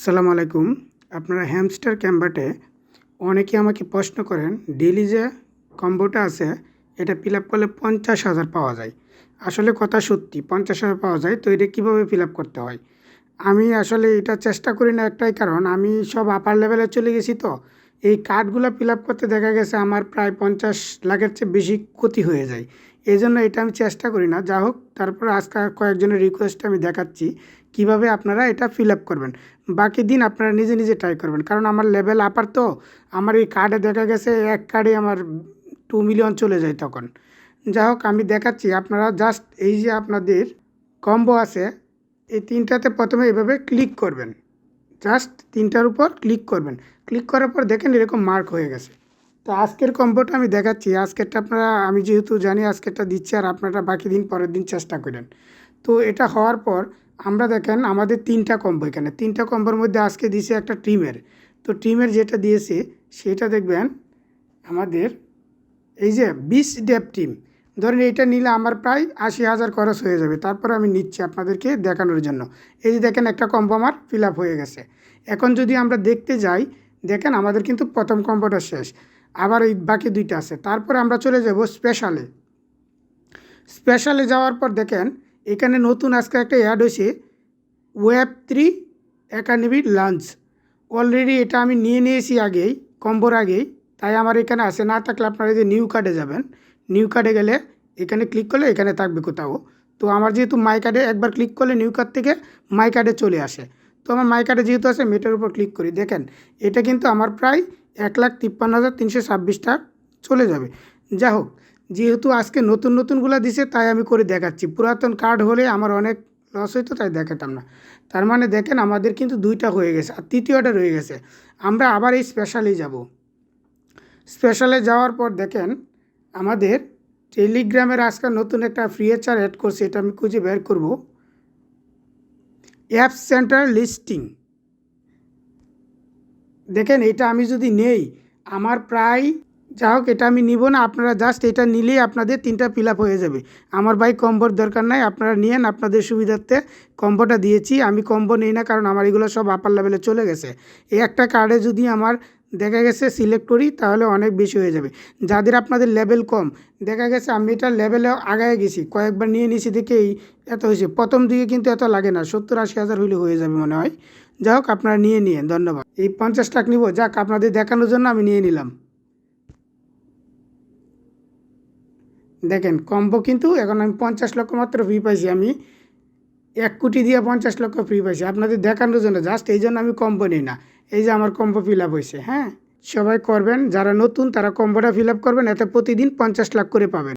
আসসালামু আলাইকুম। আপনারা হ্যামস্টার ক্যাম্বাটে অনেকে আমাকে প্রশ্ন করেন, ডেইলি যে কম্বোটা আছে এটা ফিল আপ করলে 50,000 পাওয়া যায়। আসলে কথা সত্যি 50,000 পাওয়া যায়, তো এটা কীভাবে ফিল আপ করতে হয়? আমি আসলে এটা চেষ্টা করি না, একটাই কারণ আমি সব আপার লেভেলে চলে গেছি। তো এই কার্ডগুলো ফিল আপ করতে দেখা গেছে আমার প্রায় 50 লাখের চেয়ে বেশি ক্ষতি হয়ে যায়। এই জন্য এটা আমি চেষ্টা করি না। যা হোক, তারপর আজকে কয়েকজনের রিকোয়েস্টে আমি দেখাচ্ছি কিভাবে আপনারা এটা ফিল আপ করবেন। বাকি দিন আপনারা নিজে নিজে ট্রাই করবেন, কারণ আমার লেভেল আপার। তো আমার এই কার্ডে দেখা গেছে এক কার্ডে আমার 2 মিলিয়ন চলে যায় তখন। যা হোক, আমি দেখাচ্ছি। আপনারা জাস্ট এই যে আপনাদের কম্বো আছে, এই তিনটাতে প্রথমে এভাবে ক্লিক করবেন। জাস্ট তিনটার উপর ক্লিক করবেন। ক্লিক করার পর দেখেন এরকম মার্ক হয়ে গেছে। তো আজকের কম্বোটা আমি দেখাচ্ছি। আজকেরটা আপনারা, আমি যেহেতু জানি আজকেরটা দিচ্ছি, আর আপনারা বাকি দিন পরের দিন চেষ্টা করেন। তো এটা হওয়ার পর আমরা দেখেন আমাদের তিনটা কম্বো, এখানে তিনটা কম্বোর মধ্যে আজকে দিয়েছে একটা টিমের। তো টিমের যেটা দিয়েছে সেটা দেখবেন আমাদের এই যে 20 ডেপ টিম। ধরেন এইটা নিলে আমার প্রায় 80,000 খরচ হয়ে যাবে। তারপরে আমি নিচ্ছি আপনাদেরকে দেখানোর জন্য। এই যে দেখেন একটা কম্বো আমার ফিল আপ হয়ে গেছে। এখন যদি আমরা দেখতে যাই, দেখেন আমাদের কিন্তু প্রথম কম্বোটা শেষ, আবার এই বাকি দুইটা আছে। তারপরে আমরা চলে যাব স্পেশালে। স্পেশালে যাওয়ার পর দেখেন এখানে নতুন আজকে একটা অ্যাড হয়েছে, Web3 একাডেমি লঞ্চ। অলরেডি এটা আমি নিয়ে নিয়েছি আগেই, কম্বোর আগেই, তাই আমার এখানে আসে। না থাকলে আপনারা যে নিউ কার্ডে যাবেন, নিউ কার্ডে গেলে এখানে ক্লিক করলে এখানে থাকবে কোথাও। তো আমার যেহেতু মাই কার্ডে একবার ক্লিক করলে নিউ কার্ড থেকে মাই কার্ডে চলে আসে। তো আমার মাই কার্ডে যেহেতু আছে, মেটার উপর ক্লিক করি। দেখেন এটা কিন্তু আমার প্রায় 1,53,326 চলে যাবে। যা হোক, যেহেতু আজকে নতুন নতুনগুলো দিছে তাই আমি করে দেখাচ্ছি। পুরাতন কার্ড হলে আমার অনেক লস হইতো, তাই দেখাতাম না। তার মানে দেখেন আমাদের কিন্তু দুইটা হয়ে গেছে, আর তৃতীয়টা রয়ে গেছে। আমরা আবার এই স্পেশালে যাব। স্পেশালে যাওয়ার পর দেখেন আমাদের টেলিগ্রামের আজকে নতুন একটা ফিচার অ্যাড করছে, এটা আমি খুঁজে বের করব। App centre listing. দেখেন এটা আমি যদি নেই, আমার প্রায়, যা হোক এটা আমি নিব না। আপনারা জাস্ট এটা নিলেই আপনাদের তিনটা ফিল আপ হয়ে যাবে। আমার ভাই কম্বোর দরকার নাই, আপনারা নিয়েন, আপনাদের সুবিধার্থে কম্বোটা দিয়েছি। আমি কম্বো নিই না, কারণ আমার এগুলো সব আপার লেভেলে চলে গেছে। এই একটা কার্ডে যদি আমার দেখা গেছে সিলেক্ট করি, তাহলে অনেক বেশি হয়ে যাবে। যাদের আপনাদের লেভেল কম, দেখা গেছে আমি এটা লেভেলে আগায় গেছি, কয়েকবার নিয়ে নিয়েছি দেখেই এত হয়েছে। প্রথম দিকে কিন্তু এত লাগে না, 70-80 হাজার হইলে হয়ে যাবে মনে হয়। যা হোক, আপনারা নিয়ে নিন। ধন্যবাদ। এই 50 টাকা নিব, যাক আপনাদের দেখানোর জন্য আমি নিয়ে নিলাম। দেখেন কম্বো কিন্তু এখন আমি 50 লক্ষ মাত্র ফ্রি পাইছি। আমি 1 কোটি দিয়ে 50 লক্ষ ফ্রি পাইছি আপনাদের দেখানোর জন্য, জাস্ট এই জন্য আমি কম্বো নিই না। এই যে আমার কম্বো ফিল আপ হয়েছে। হ্যাঁ, সবাই করবেন, যারা নতুন তারা কম্বোটা ফিল আপ করবেন, এতে প্রতিদিন 50 লাখ করে পাবেন।